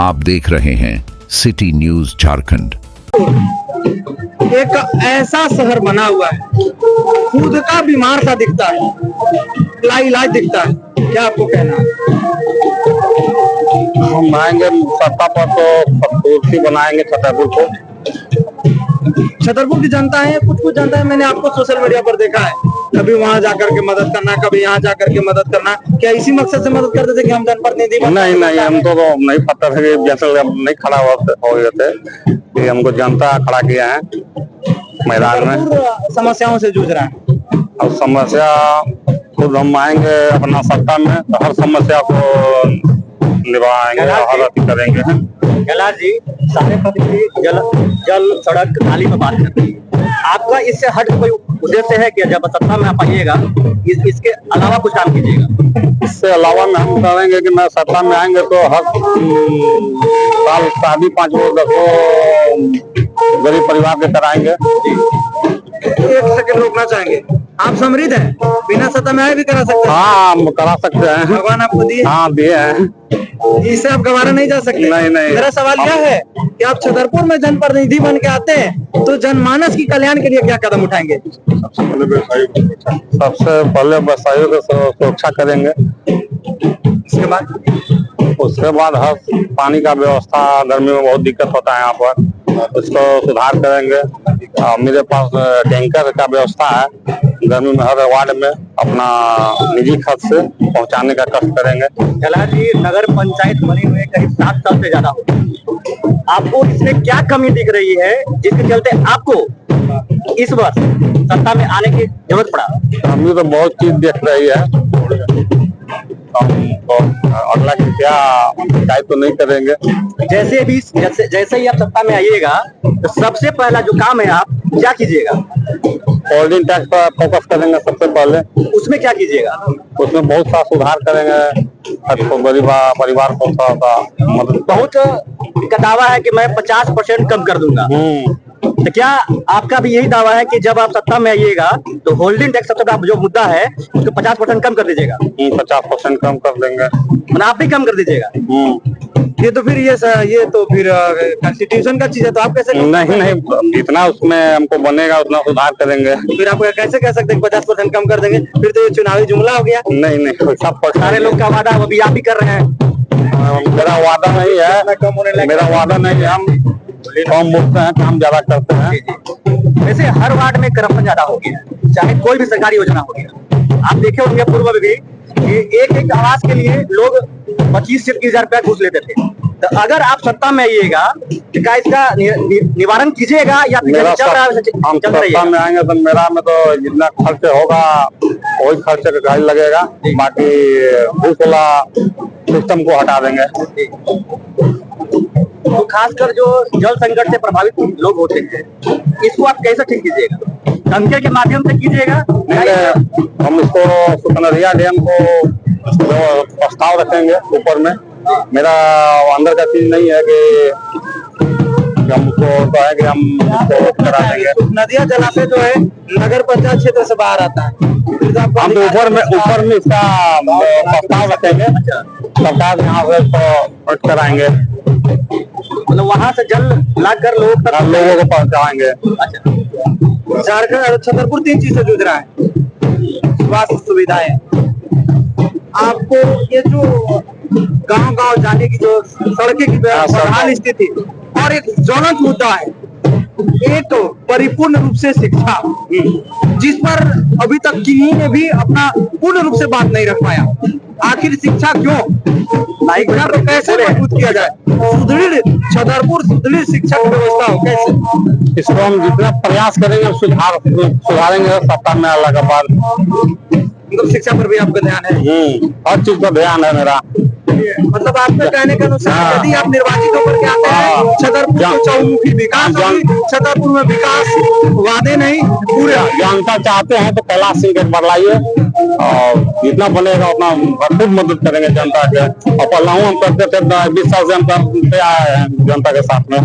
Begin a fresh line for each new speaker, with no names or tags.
आप देख रहे हैं सिटी न्यूज झारखंड।
एक ऐसा शहर बना हुआ है, खुद का बीमार सा दिखता है, लाइलाज दिखता है। क्या आपको कहना है?
हम आएंगे सत्ता पर तो कुर्सी बनाएंगे छतरपुर को।
छतरपुर की जनता है, कुछ जनता है, मैंने आपको सोशल मीडिया पर देखा है, कभी वहां जाकर के मदद करना, कभी यहाँ जाकर के मदद करना। क्या इसी मकसद से मदद करते थे कि हम जनप्रतिनिधि?
नहीं, हम तो नहीं पता था कि जैसे नहीं खड़ा हो गए थे कि हमको जनता खड़ा किया है मैदान में।
समस्याओं से जूझ रहा है
और समस्या खुद हम आएंगे अपना सत्ता में तो हर समस्या को निभाएंगे, हल करेंगे।
कैलाश जी, सारे प्रतिनिधि जल सड़क नाली में बात करते हैं, आपका इससे हट कोई उद्देश्य है कि जब सत्ता में आप आइएगा इसके अलावा कुछ काम कीजिएगा?
इससे अलावा में हम करेंगे कि मैं सत्ता में आएंगे तो हर साल शादी 5 गरीब परिवार के कराएंगे।
एक सेकंड रोकना चाहेंगे, आप समृद्ध हैं, बिना सत्ता में आए भी करा सकते हैं?
हाँ, हम करा सकते हैं,
भगवान आपको दिए।
हाँ दिए हैं,
इससे आप गवारा नहीं जा सकते।
नहीं।
मेरा सवाल यह है कि आप छतरपुर में जनप्रतिनिधि बन के आते हैं तो जनमानस की कल्याण के लिए क्या कदम उठाएंगे?
सबसे पहले व्यवसायियों की सुरक्षा करेंगे, उसके बाद हर पानी का व्यवस्था, गर्मी में बहुत दिक्कत होता है यहाँ पर, उसको सुधार करेंगे। मेरे पास टैंकर का व्यवस्था है, गर्मी में हर वार्ड में अपना निजी खर्च से पहुंचाने का कष्ट करेंगे।
कैलाश जी, नगर पंचायत बने हुए करीब 7 साल से ज्यादा हो गए, आपको इसमें क्या कमी दिख रही है जिसके चलते आपको इस वर्ष सत्ता में आने की जरूरत पड़ा?
हमें तो बहुत चीज देख रही है, तो अगला क्या शिकायत तो नहीं करेंगे।
जैसे ही आप सत्ता में आइएगा तो सबसे पहला जो काम है आप क्या कीजिएगा?
होल्डिंग टैक्स पर फोकस करेंगे सबसे पहले।
उसमें क्या कीजिएगा?
उसमें बहुत सा सुधार करेंगे, परिवार को थोड़ा सा मदद।
बहुत का दावा है कि मैं 50% कम कर दूंगा, तो क्या आपका भी यही दावा है कि जब आप सत्ता में आइएगा तो होल्डिंग टैक्स सबसे बड़ा जो मुद्दा है उसको 50% कम कर दीजिएगा?
50% कम कर देंगे।
मतलब आप भी कम कर दीजिएगा?
ये तो फिर कॉन्स्टिट्यूशन का चीज है, तो आप कैसे?
नहीं, जितना उसमें हमको बनेगा उतना सुधार करेंगे।
फिर आप कैसे कह सकते हैं 50% कम कर देंगे? फिर तो ये चुनावी जुमला हो गया।
नहीं, सब
सारे लोग का वादा अभी आप ही कर रहे हैं।
मेरा वादा नहीं है, मेरा वादा नहीं है, हम कम बोलते हैं, काम ज्यादा करते हैं।
वैसे हर वार्ड में करप्शन ज्यादा हो गया, चाहे कोई भी सरकारी योजना हो गया। आप देखे होंगे पूर्व में भी एक आवास के लिए लोग 25 से 30 हजार रुपया घूस लेते थे। तो अगर आप सत्ता में आइएगा तो क्या इसका निवारण कीजिएगा या फिर
हम सत्ता में आएंगे तो मेरा में तो जितना खर्च होगा वही खर्च का गाड़ी लगेगा, बाकी घूस वाला सिस्टम को हटा देंगे।
तो खासकर जो जल संकट से प्रभावित लोग होते हैं, इसको आप कैसे ठीक कीजिएगा? टंके के माध्यम से कीजिएगा?
हम इसको सुकनरिया डैम को प्रस्ताव रखेंगे ऊपर में। मेरा अंदर का चीज नहीं है कि हम उसको है कि हम इसको करा देंगे।
नदिया जलाशय जो है नगर पंचायत क्षेत्र से बाहर आता है,
हम तो ऊपर में इसका प्रस्ताव रखेंगे, सरकार यहाँ से कराएंगे,
मतलब वहाँ से जल लाकर लोगों
को पहुँचाएंगे।
अच्छा,
झारखंड छतरपुर 3 चीज से जूझ रहा है। स्वास्थ्य सुविधाएं, आपको ये जो गांव जाने की जो सड़कें की बदहाल स्थिति, और एक ज्वलंत मुद्दा है एक परिपूर्ण रूप से शिक्षा, जिस पर अभी तक किन्हीं ने भी अपना पूर्ण रूप से बात नहीं रख पाया। आखिर शिक्षा क्यों? शिक्षा को कैसे मजबूत किया जाए? सुदृढ़ छतरपुर सुदृढ़ शिक्षा की व्यवस्था हो कैसे?
इसको हम जितना प्रयास करेंगे सुधारेंगे सत्ता में आने के बाद।
मतलब शिक्षा पर भी आपका ध्यान है?
हर चीज पर ध्यान है मेरा।
मतलब आपके कहने के अनुसार यदि आप निर्वाचित होकर के आते हैं छतरपुर को चौमुखी विकास होगी, छतरपुर में विकास वादे नहीं पूरे।
जनता चाहते हैं तो कैलाश सिंह के बढ़ाइए और जितना बनेगा उतना भरपूर मदद करेंगे जनता के। और पहला हम करते थे 20 साल से हम करते आए हैं जनता के साथ में।